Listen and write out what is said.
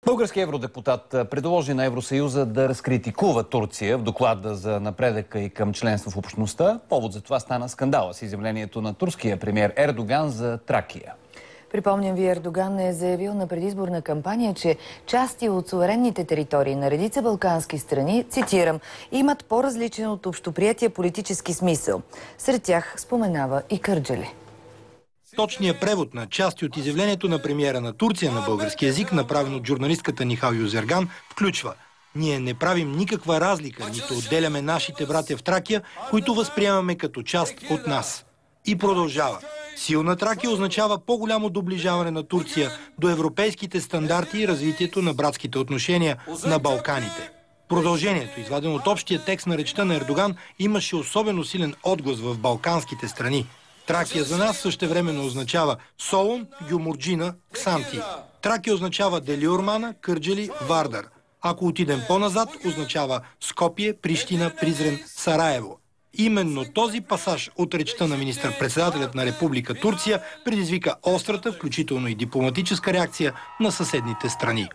Български евродепутат предложи на Евросъюза да разкритикува Турция в доклада за напредъка и към членство в общността. Повод за това стана скандала с изявлението на турския премиер Ердоган за Тракия. Припомням ви, Ердоган е заявил на предизборна кампания, че части от суверенните територии на редица балкански страни, цитирам, имат по-различен от общоприятия политически смисъл. Сред тях споменава и Кърджали. Точният превод на части от изявлението на премиера на Турция на български език, направен от журналистката Нихал Юзерган, включва: ние не правим никаква разлика, нито отделяме нашите братя в Тракия, които възприемаме като част от нас. И продължава: силна Тракия означава по-голямо доближаване на Турция до европейските стандарти и развитието на братските отношения на Балканите. Продължението, извадено от общия текст на речта на Ердоган, имаше особено силен отглас в балканските страни. Тракия за нас същевременно означава Солун, Гюмурджина, Ксанти. Тракия означава Делиормана, Кърджали, Вардар. Ако отидем по-назад, означава Скопие, Прищина, Призрен, Сараево. Именно този пасаж от речта на министър-председателят на Република Турция предизвика острата, включително и дипломатическа реакция на съседните страни.